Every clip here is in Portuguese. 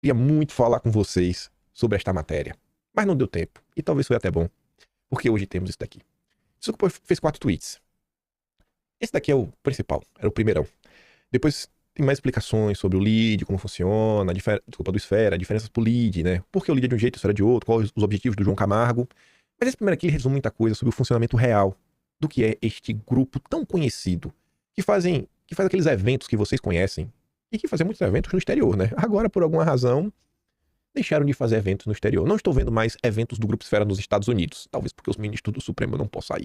Queria muito falar com vocês sobre esta matéria, mas não deu tempo. E talvez foi até bom, porque hoje temos isso daqui. Isso fez 4 tweets. Esse daqui é o principal, era o primeirão. Depois tem mais explicações sobre o lead, como funciona, desculpa, do Esfera, diferenças pro lead, né? Por que o lead é de um jeito e o Esfera é de outro, quais os objetivos do João Camargo. Mas esse primeiro aqui resume muita coisa sobre o funcionamento real do que é este grupo tão conhecido, que faz aqueles eventos que vocês conhecem, e que fazem muitos eventos no exterior, né? Agora, por alguma razão, deixaram de fazer eventos no exterior. Não estou vendo mais eventos do Grupo Esfera nos Estados Unidos. Talvez porque os ministros do Supremo não possam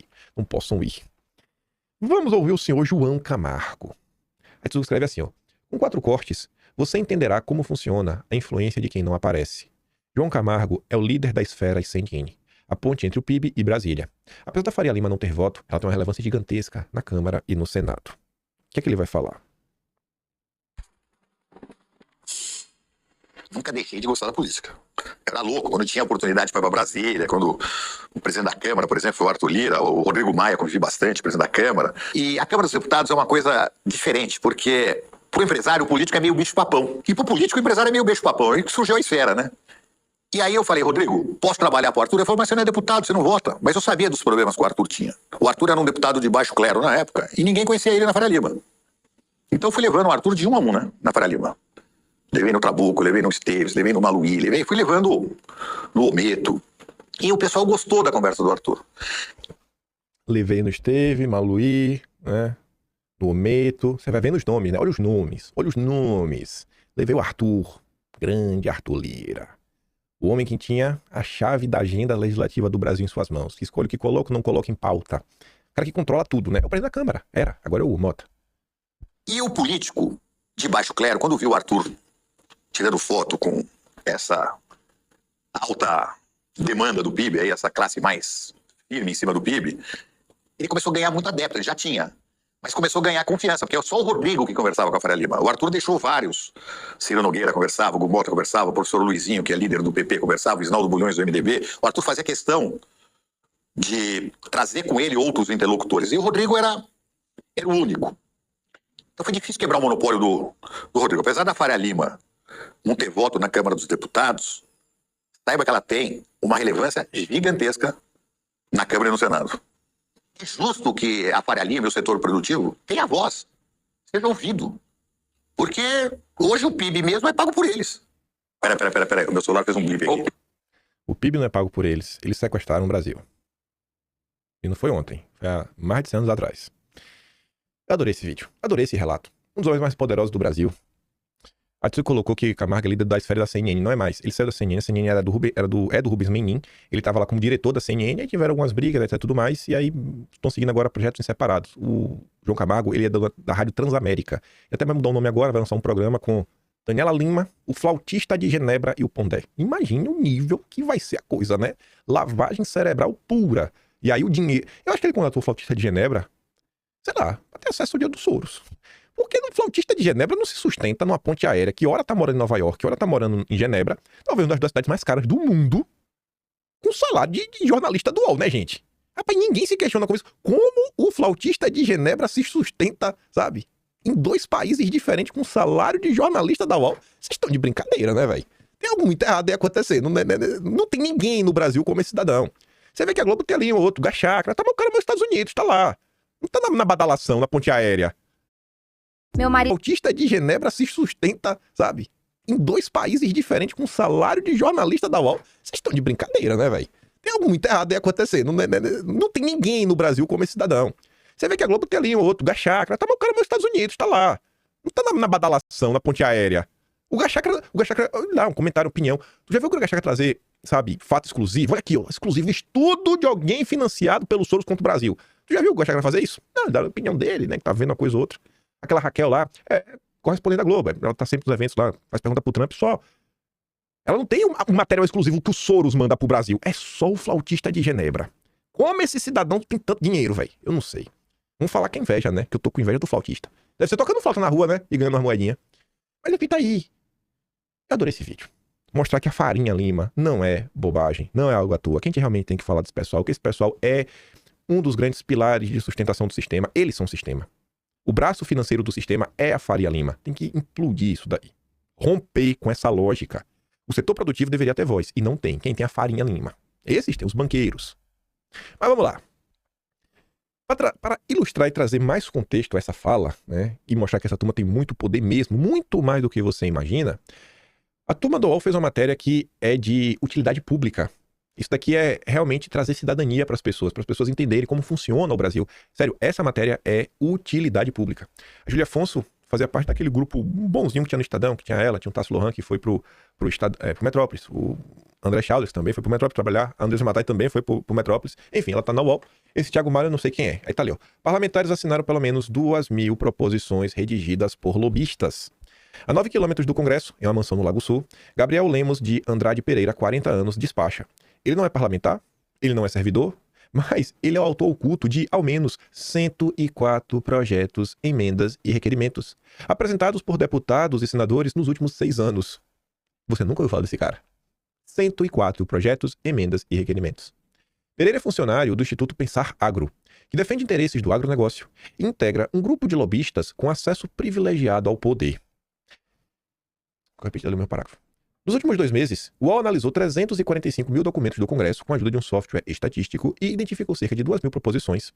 ir. Vamos ouvir o senhor João Camargo. Aí tu escreve assim, ó. Com 4 cortes, você entenderá como funciona a influência de quem não aparece. João Camargo é o líder da esfera e CNN, a ponte entre o PIB e Brasília. Apesar da Faria Lima não ter voto, ela tem uma relevância gigantesca na Câmara e no Senado. O que é que ele vai falar? Nunca deixei de gostar da política. Eu era louco quando tinha oportunidade para ir para Brasília, quando o presidente da Câmara, por exemplo, foi o Arthur Lira, o Rodrigo Maia, convivi bastante, presidente da Câmara. E a Câmara dos Deputados é uma coisa diferente, porque pro empresário o político é meio bicho-papão. E pro político o empresário é meio bicho-papão. Aí que surgiu a esfera, né? E aí eu falei, Rodrigo, posso trabalhar pro Arthur? Ele falou, mas você não é deputado, você não vota. Mas eu sabia dos problemas que o Arthur tinha. O Arthur era um deputado de baixo clero na época, e ninguém conhecia ele na Faria Lima. Então eu fui levando o Arthur de 1 a 1, né, na Faria Lima. Levei no Trabuco, levei no Esteves, levei no Maluí, fui levando no Ometo. E o pessoal gostou da conversa do Arthur. Levei no Esteve, Maluí, né? No Ometo. Você vai vendo os nomes, né? Olha os nomes. Levei o Arthur, grande Arthur Lira. O homem que tinha a chave da agenda legislativa do Brasil em suas mãos. Que escolhe o que coloca ou não coloca em pauta. O cara que controla tudo, né? É o presidente da Câmara. Agora é o Mota. E o político de baixo clero, quando viu o Arthur tirando foto com essa alta demanda do PIB, aí, essa classe mais firme em cima do PIB, ele começou a ganhar muito adepto, ele já tinha, mas começou a ganhar confiança, porque é só o Rodrigo que conversava com a Faria Lima. O Arthur deixou vários. Ciro Nogueira conversava, o Gumota conversava, o professor Luizinho, que é líder do PP, conversava, o Isnaldo Bulhões do MDB. O Arthur fazia questão de trazer com ele outros interlocutores. E o Rodrigo era o único. Então foi difícil quebrar o monopólio do Rodrigo. Apesar da Faria Lima não ter voto na Câmara dos Deputados, saiba que ela tem uma relevância gigantesca na Câmara e no Senado. É justo que a Faria Lima e o setor produtivo tenham a voz, seja ouvido. Porque hoje o PIB mesmo é pago por eles. Peraí, o meu celular fez um blip aqui. O PIB não é pago por eles, eles sequestraram o Brasil. E não foi ontem, foi há mais de 100 anos atrás. Eu adorei esse vídeo, adorei esse relato. Um dos homens mais poderosos do Brasil. A Tsu colocou que Camargo é líder da esfera da CNN, não é mais. Ele saiu da CNN, a CNN era do Rubens Menin, ele estava lá como diretor da CNN, aí tiveram algumas brigas, etc, tudo mais, e aí estão seguindo agora projetos separados. O João Camargo, ele é da Rádio Transamérica. E até vai mudar o nome agora, vai lançar um programa com Daniela Lima, o Flautista de Genebra e o Pondé. Imagine o nível que vai ser a coisa, né? Lavagem cerebral pura. E aí o dinheiro... Eu acho que ele contratou o Flautista de Genebra, sei lá, pra ter acesso ao dia dos Soros. Porque um flautista de Genebra não se sustenta numa ponte aérea que ora tá morando em Nova York, ora tá morando em Genebra, talvez uma das 2 cidades mais caras do mundo, com salário de jornalista do UOL, né, gente? Rapaz, ninguém se questiona com isso. Como o flautista de Genebra se sustenta, sabe? Em 2 países diferentes com salário de jornalista da UOL. Vocês estão de brincadeira, né, velho? Tem algo muito errado aí acontecendo. Não tem ninguém no Brasil como esse cidadão. Você vê que a Globo tem ali um outro, Gachacra, tá, mas o cara é nos Estados Unidos, tá lá. Não tá na badalação, na ponte aérea. Meu marido... O autista de Genebra se sustenta, sabe? Em 2 países diferentes com salário de jornalista da UOL. Vocês estão de brincadeira, né, velho? Tem algo muito errado aí acontecendo. Não tem ninguém no Brasil como esse cidadão. Você vê que a Globo tem ali um outro, Gachacra, tá, mas o cara é nos Estados Unidos, tá lá. Não tá na badalação, na ponte aérea. O Gachacra, olha lá, um comentário, opinião. Tu já viu o Gachacra trazer, sabe, fato exclusivo? Olha aqui, ó, exclusivo, estudo de alguém financiado pelos Soros contra o Brasil. Tu já viu o Gachacra fazer isso? Não, dá a opinião dele, né, que tá vendo uma coisa ou outra. Aquela Raquel lá, correspondente da Globo, ela tá sempre nos eventos lá, faz pergunta pro Trump só. Ela não tem um material exclusivo que o Soros manda pro Brasil, é só o flautista de Genebra. Como esse cidadão tem tanto dinheiro, velho? Eu não sei. Vamos falar que é inveja, né? Que eu tô com inveja do flautista. Deve ser tocando flauta na rua, né? E ganhando umas moedinhas. Mas enfim, tá aí. Eu adorei esse vídeo. Mostrar que a Farinha Lima não é bobagem, não é algo à toa. Que a gente realmente tem que falar desse pessoal, que esse pessoal é um dos grandes pilares de sustentação do sistema. Eles são o sistema. O braço financeiro do sistema é a Faria Lima. Tem que implodir isso daí. romper com essa lógica. O setor produtivo deveria ter voz, e não tem. Quem tem a Farinha Lima? Esses tem os banqueiros. Mas vamos lá. Para ilustrar e trazer mais contexto a essa fala, né, e mostrar que essa turma tem muito poder mesmo, muito mais do que você imagina, a turma do UOL fez uma matéria que é de utilidade pública. Isso daqui é realmente trazer cidadania para as pessoas entenderem como funciona o Brasil. Sério, essa matéria é utilidade pública. A Júlia Afonso fazia parte daquele grupo bonzinho que tinha no Estadão, que tinha ela, tinha o Tasso Lohan, que foi pro Metrópolis. O André Chalders também foi pro Metrópolis trabalhar. A Andressa Matai também foi pro Metrópolis. Enfim, ela tá na UOL. Esse Thiago Maia eu não sei quem é. Aí tá ali, ó. Parlamentares assinaram pelo menos 2.000 proposições redigidas por lobistas. A 9 quilômetros do Congresso, em uma mansão no Lago Sul, Gabriel Lemos de Andrade Pereira, 40 anos, despacha. Ele não é parlamentar, ele não é servidor, mas ele é o autor oculto de, ao menos, 104 projetos, emendas e requerimentos, apresentados por deputados e senadores nos últimos 6 anos. Você nunca ouviu falar desse cara? 104 projetos, emendas e requerimentos. Pereira é funcionário do Instituto Pensar Agro, que defende interesses do agronegócio e integra um grupo de lobistas com acesso privilegiado ao poder. Vou repetir ali o meu parágrafo. Nos últimos 2 meses, o UOL analisou 345 mil documentos do Congresso com a ajuda de um software estatístico e identificou cerca de 2.000 proposições,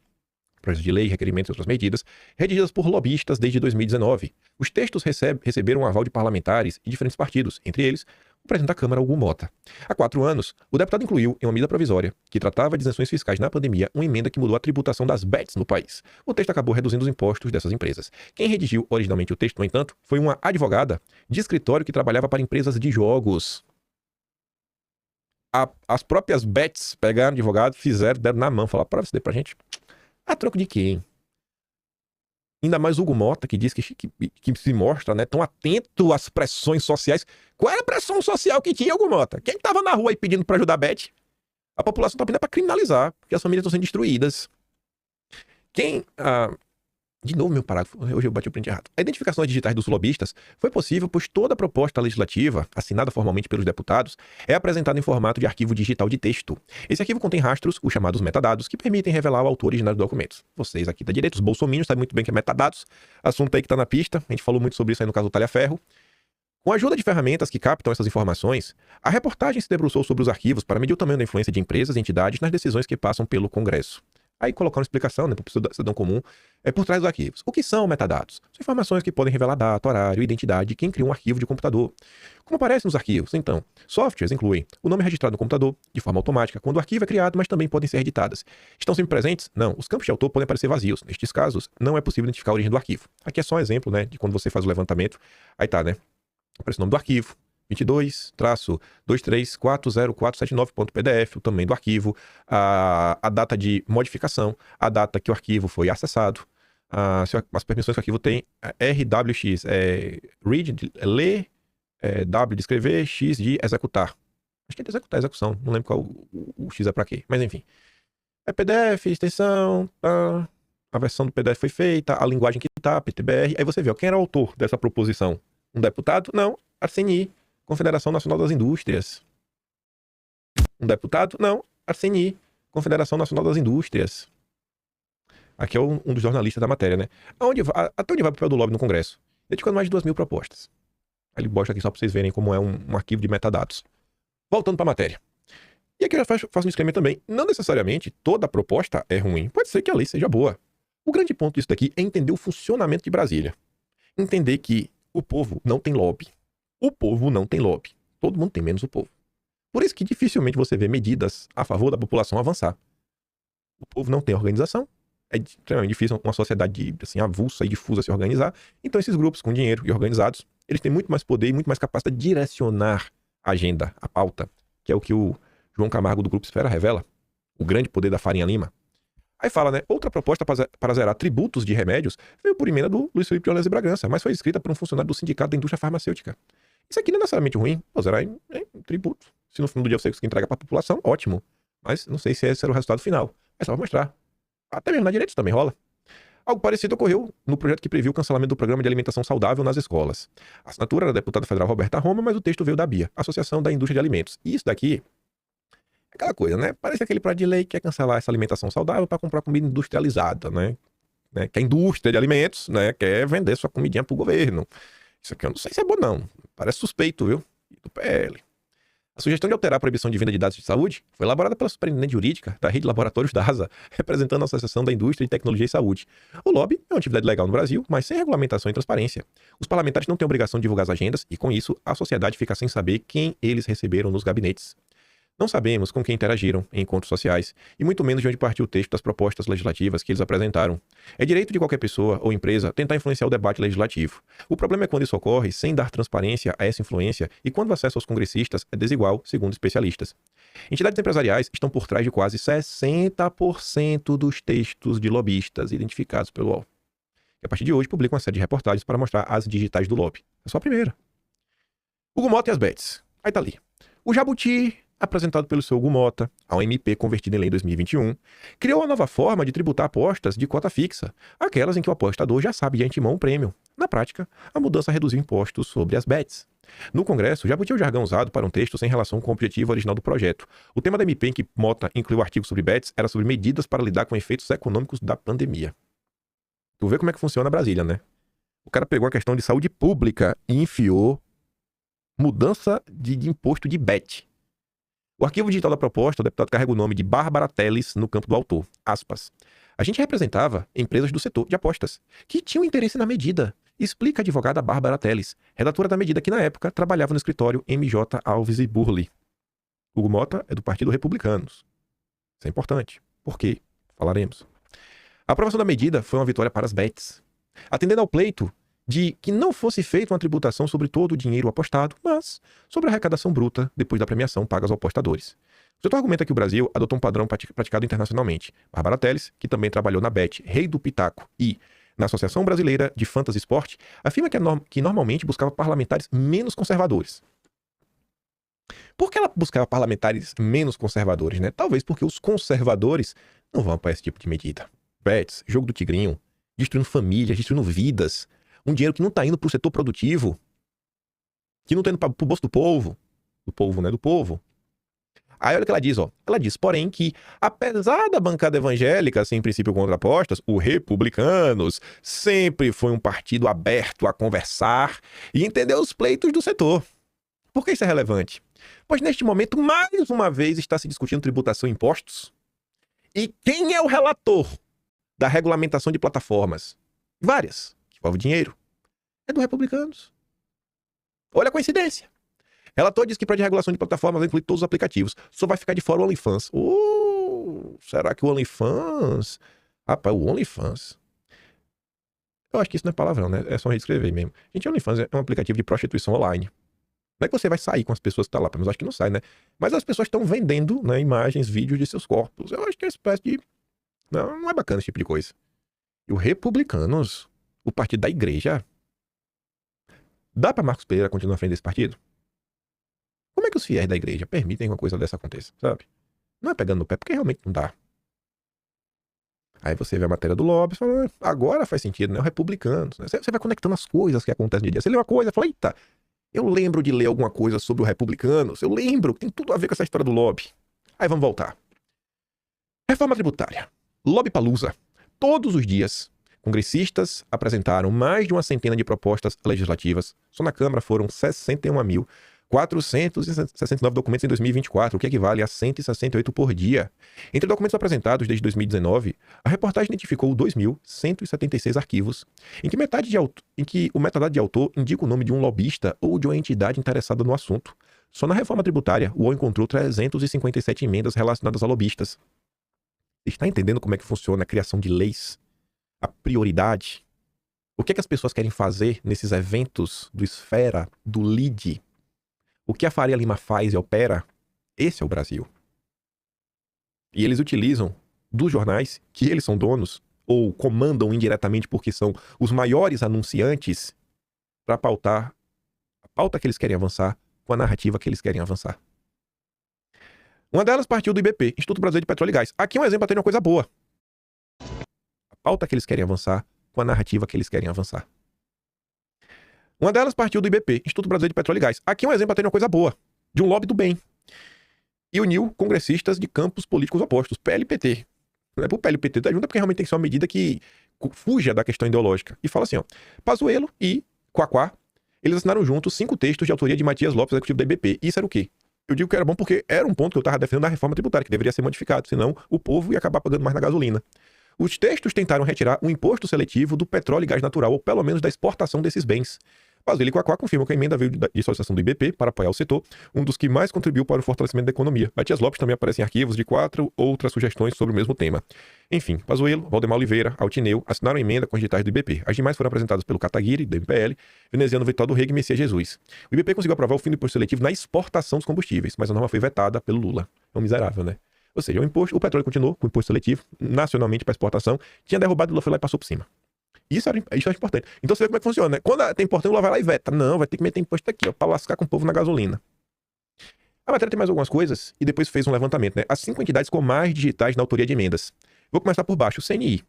projetos de lei, requerimentos e outras medidas, redigidas por lobistas desde 2019. Os textos receberam um aval de parlamentares e diferentes partidos, entre eles o presidente da Câmara, Hugo Mota. Há 4 anos, o deputado incluiu em uma medida provisória, que tratava de isenções fiscais na pandemia, uma emenda que mudou a tributação das bets no país. O texto acabou reduzindo os impostos dessas empresas. Quem redigiu originalmente o texto, no entanto, foi uma advogada de escritório que trabalhava para empresas de jogos. As próprias bets pegaram advogado, fizeram, deram na mão, falaram, prova isso daí pra gente. A troco de quem? Ainda mais Hugo Mota, que diz que se mostra, né, tão atento às pressões sociais. Qual era a pressão social que tinha, Hugo Mota? Quem estava na rua aí pedindo para ajudar a Beth? A população está pedindo para criminalizar, porque as famílias estão sendo destruídas. De novo, meu parágrafo, hoje eu bati o print errado. A identificação digitais dos lobistas foi possível pois toda a proposta legislativa, assinada formalmente pelos deputados, é apresentada em formato de arquivo digital de texto. Esse arquivo contém rastros, os chamados metadados, que permitem revelar o autor originário dos documentos. Vocês aqui da direita, os bolsominions, sabem muito bem que é metadados, assunto aí que está na pista, a gente falou muito sobre isso aí no caso do Talhaferro. Com a ajuda de ferramentas que captam essas informações, a reportagem se debruçou sobre os arquivos para medir o tamanho da influência de empresas e entidades nas decisões que passam pelo Congresso. Aí colocar uma explicação, né, para o cidadão comum, por trás dos arquivos. O que são metadados? São informações que podem revelar data, horário, identidade de quem cria um arquivo de computador. Como aparece nos arquivos? Então, softwares incluem o nome registrado no computador, de forma automática, quando o arquivo é criado, mas também podem ser editadas. Estão sempre presentes? Não. Os campos de autor podem aparecer vazios. Nestes casos, não é possível identificar a origem do arquivo. Aqui é só um exemplo, né, de quando você faz o levantamento. Aí tá, né? Aparece o nome do arquivo. 22-2340479.pdf, o tamanho do arquivo, a data de modificação, a data que o arquivo foi acessado, as permissões que o arquivo tem, RWX, read, de ler, W de escrever, X de executar. Acho que é de executar, execução, não lembro qual o X é pra quê, mas enfim. É PDF, extensão, a versão do PDF foi feita, a linguagem que tá, PTBR, aí você vê, ó, quem era o autor dessa proposição? Um deputado? Não, a CNI. Confederação Nacional das Indústrias. Um deputado? Não. A CNI, Confederação Nacional das Indústrias. Aqui é um dos jornalistas da matéria, né? Até onde vai o papel do lobby no Congresso? Dedicando mais de 2.000 propostas. Aí ele bosta aqui só para vocês verem como é um arquivo de metadados. Voltando para a matéria. E aqui eu já faço um disclaimer também. Não necessariamente toda proposta é ruim. Pode ser que a lei seja boa. O grande ponto disso daqui é entender o funcionamento de Brasília. Entender que o povo não tem lobby. O povo não tem lobby. Todo mundo tem, menos o povo. Por isso que dificilmente você vê medidas a favor da população avançar. O povo não tem organização. É extremamente difícil uma sociedade assim, avulsa e difusa se organizar. Então esses grupos com dinheiro e organizados, eles têm muito mais poder e muito mais capacidade de direcionar a agenda, a pauta, que é o que o João Camargo do Grupo Esfera revela. O grande poder da Farinha Lima. Aí fala, né? Outra proposta para zerar tributos de remédios veio por emenda do Luiz Felipe de Orleans e Bragança, mas foi escrita por um funcionário do Sindicato da Indústria Farmacêutica. Isso aqui não é necessariamente ruim, zerar em tributo. Se no final do dia você conseguir entregar para a população, ótimo. Mas não sei se esse era o resultado final. É só mostrar. Até mesmo na direita também rola. Algo parecido ocorreu no projeto que previu o cancelamento do programa de alimentação saudável nas escolas. A assinatura era da deputada federal Roberta Roma, mas o texto veio da BIA, Associação da Indústria de Alimentos. E isso daqui é aquela coisa, né? Parece aquele projeto de lei que quer cancelar essa alimentação saudável para comprar comida industrializada, né? Que a indústria de alimentos, né, quer vender sua comidinha pro governo. Isso aqui eu não sei se é bom, não. Parece suspeito, viu? Do PL. A sugestão de alterar a proibição de venda de dados de saúde foi elaborada pela superintendente jurídica da rede de laboratórios da ASA, representando a Associação da Indústria de Tecnologia e Saúde. O lobby é uma atividade legal no Brasil, mas sem regulamentação e transparência. Os parlamentares não têm obrigação de divulgar as agendas e, com isso, a sociedade fica sem saber quem eles receberam nos gabinetes. Não sabemos com quem interagiram em encontros sociais, e muito menos de onde partiu o texto das propostas legislativas que eles apresentaram. É direito de qualquer pessoa ou empresa tentar influenciar o debate legislativo. O problema é quando isso ocorre sem dar transparência a essa influência e quando o acesso aos congressistas é desigual, segundo especialistas. Entidades empresariais estão por trás de quase 60% dos textos de lobistas identificados pelo UOL. E a partir de hoje publicam uma série de reportagens para mostrar as digitais do lobby. É só a primeira. Hugo Mota e as bets. Aí tá ali. O Jabuti, apresentado pelo seu Hugo Mota, ao MP convertido em lei em 2021, criou uma nova forma de tributar apostas de cota fixa, aquelas em que o apostador já sabe de antemão o prêmio. Na prática, a mudança reduziu impostos sobre as bets. No Congresso, Jabuti é o jargão usado para um texto sem relação com o objetivo original do projeto. O tema da MP em que Mota incluiu o artigo sobre bets era sobre medidas para lidar com efeitos econômicos da pandemia. Tu vê como é que funciona Brasília, né? O cara pegou a questão de saúde pública e enfiou mudança de imposto de bet. O arquivo digital da proposta, o deputado carrega o nome de Bárbara Teles no campo do autor. Aspas. A gente representava empresas do setor de apostas, que tinham interesse na medida, explica a advogada Bárbara Teles, redatora da medida que na época trabalhava no escritório MJ Alves e Burli. Hugo Mota é do Partido Republicanos. Isso é importante. Por quê? Falaremos. A aprovação da medida foi uma vitória para as bets, atendendo ao pleito de que não fosse feita uma tributação sobre todo o dinheiro apostado, mas sobre a arrecadação bruta depois da premiação paga aos apostadores. O setor argumenta que o Brasil adotou um padrão praticado internacionalmente. Bárbara Teles, que também trabalhou na Bet, Rei do Pitaco e na Associação Brasileira de Fantasy Sport, afirma que normalmente buscava parlamentares menos conservadores. Por que ela buscava parlamentares menos conservadores, né? Talvez porque os conservadores não vão apoiar esse tipo de medida. Bets, jogo do tigrinho, destruindo famílias, destruindo vidas. Um dinheiro que não está indo para o setor produtivo, que não está indo para o bolso do povo. Do povo, né? Do povo. Aí olha o que ela diz, ó. Ela diz, porém, que apesar da bancada evangélica ser em princípio contra apostas, o Republicanos sempre foi um partido aberto a conversar e entender os pleitos do setor. Por que isso é relevante? Pois neste momento, mais uma vez, está se discutindo tributação e impostos. E quem é o relator da regulamentação de plataformas? Várias. Envolve dinheiro. É do Republicanos. Olha a coincidência. Relator diz que para de regulação de plataformas vai incluir todos os aplicativos. Só vai ficar de fora o OnlyFans. Será que o OnlyFans... Rapaz, o OnlyFans... Eu acho que isso não é palavrão, né? É só reescrever mesmo. Gente, o OnlyFans é um aplicativo de prostituição online. Não é que você vai sair com as pessoas que estão lá, mas eu acho que não sai, né? Mas as pessoas estão vendendo, né, imagens, vídeos de seus corpos. Eu acho que é uma espécie de... Não é bacana esse tipo de coisa. E o Republicanos... O partido da igreja. Dá para Marcos Pereira continuar à frente desse partido? Como é que os fiéis da igreja permitem que uma coisa dessa aconteça, sabe? Não é pegando no pé, porque realmente não dá. Aí você vê a matéria do lobby e fala, agora faz sentido, né? O Republicanos. Né? Você vai conectando as coisas que acontecem no dia. Você lê uma coisa e fala, eita, eu lembro de ler alguma coisa sobre o Republicanos. Eu lembro que tem tudo a ver com essa história do lobby. Aí vamos voltar. Reforma tributária. Lobbypalooza. Todos os dias... Congressistas apresentaram mais de uma centena de propostas legislativas. Só na Câmara foram 61.469 documentos em 2024, o que equivale a 168 por dia. Entre documentos apresentados desde 2019, a reportagem identificou 2.176 arquivos, em que o metadado de autor indica o nome de um lobista ou de uma entidade interessada no assunto. Só na reforma tributária, o UOL encontrou 357 emendas relacionadas a lobistas. Você está entendendo como é que funciona a criação de leis? A prioridade. O que é que as pessoas querem fazer nesses eventos do Esfera, do LIDE? O que a Faria Lima faz e opera? Esse é o Brasil. E eles utilizam dos jornais, que eles são donos, ou comandam indiretamente porque são os maiores anunciantes, para pautar a pauta que eles querem avançar com a narrativa que eles querem avançar. Uma delas partiu do IBP, Instituto Brasileiro de Petróleo e Gás. Aqui é um exemplo para ter uma coisa boa. Pauta que eles querem avançar, com a narrativa que eles querem avançar. Uma delas partiu do IBP, Instituto Brasileiro de Petróleo e Gás. Aqui é um exemplo para ter uma coisa boa, de um lobby do bem. E uniu congressistas de campos políticos opostos, PL-PT. Não é pro PL-PT da junta, porque realmente tem que ser uma medida que fuja da questão ideológica. E fala assim, ó, Pazuello e Quaquá, eles assinaram juntos 5 textos de autoria de Matias Lopes, executivo da IBP. Isso era o quê? Eu digo que era bom porque era um ponto que eu estava defendendo da reforma tributária, que deveria ser modificado, senão o povo ia acabar pagando mais na gasolina. Os textos tentaram retirar o imposto seletivo do petróleo e gás natural, ou pelo menos da exportação desses bens. Basílio e Quaquá confirmam que a emenda veio de solicitação do IBP para apoiar o setor, um dos que mais contribuiu para o fortalecimento da economia. Matias Lopes também aparece em arquivos de 4 outras sugestões sobre o mesmo tema. Enfim, Pazuello, Valdemar Oliveira, Altineu assinaram a emenda com as digitais do IBP. As demais foram apresentadas pelo Kataguiri, do MPL, veneziano Vitor do Rego e Messias Jesus. O IBP conseguiu aprovar o fim do imposto seletivo na exportação dos combustíveis, mas a norma foi vetada pelo Lula. É um miserável, né? Ou seja, o petróleo continuou com o imposto seletivo, nacionalmente para exportação, tinha derrubado, o Lula foi lá e passou por cima. Isso é importante. Então você vê como é que funciona, né? Quando tem importante, o Lula vai lá e veta. Não, vai ter que meter imposto aqui, ó, pra lascar com o povo na gasolina. A matéria tem mais algumas coisas e depois fez um levantamento, né? As 5 entidades com mais digitais na autoria de emendas. Vou começar por baixo, o CNI.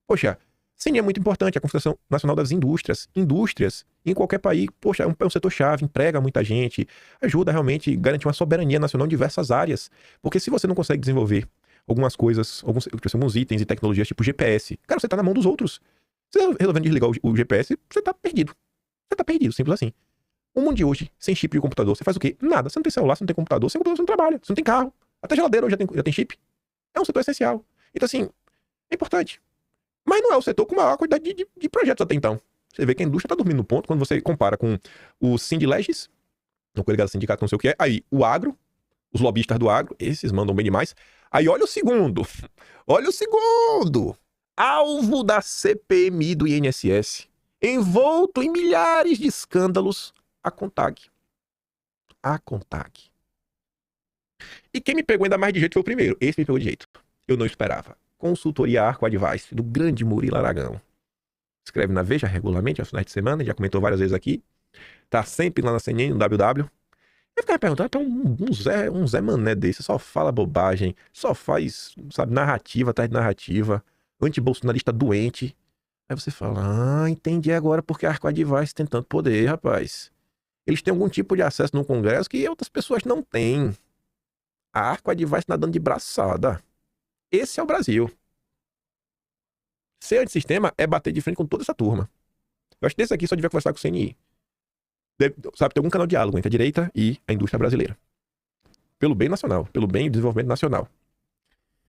Poxa, CNI é muito importante, a Confederação Nacional das Indústrias. Indústrias, em qualquer país, poxa, é um setor-chave, emprega muita gente, ajuda realmente a garantir uma soberania nacional em diversas áreas. Porque se você não consegue desenvolver algumas coisas, alguns itens e tecnologias tipo GPS, cara, você tá na mão dos outros. Você resolvendo desligar o GPS, você tá perdido. Você tá perdido, simples assim. O mundo de hoje, sem chip de computador, você faz o quê? Nada. Você não tem celular, você não tem computador, sem computador você não trabalha, você não tem carro. Até geladeira hoje já tem chip. É um setor essencial. Então, assim, é importante. Mas não é o setor com maior quantidade de projetos até então. Você vê que a indústria tá dormindo no ponto, quando você compara com o Sindileges, o colegado sindicato, não sei o que é, aí o agro, os lobistas do agro, esses mandam bem demais. Aí olha o segundo. Olha o segundo. Alvo da CPMI do INSS, envolto em milhares de escândalos, a Contag. A Contag. E quem me pegou ainda mais de jeito foi o primeiro. Esse me pegou de jeito. Eu não esperava. Consultoria Arco Advice, do grande Murilo Aragão. Escreve na Veja regularmente, aos finais de semana, já comentou várias vezes aqui. Tá sempre lá na CNN, no WW. Eu ficava me perguntando, tá um Zé Mané desse, só fala bobagem, só faz, sabe, narrativa atrás de narrativa. Anti-bolsonarista doente. Aí você fala, entendi agora porque a Arco Advice tem tanto poder, rapaz. Eles têm algum tipo de acesso no Congresso que outras pessoas não têm. A Arco Advice nadando de braçada. Esse é o Brasil. Ser antissistema é bater de frente com toda essa turma. Eu acho que desse aqui só devia conversar com o CNI. Sabe, tem algum canal de diálogo entre a direita e a indústria brasileira. Pelo bem nacional, pelo bem e desenvolvimento nacional.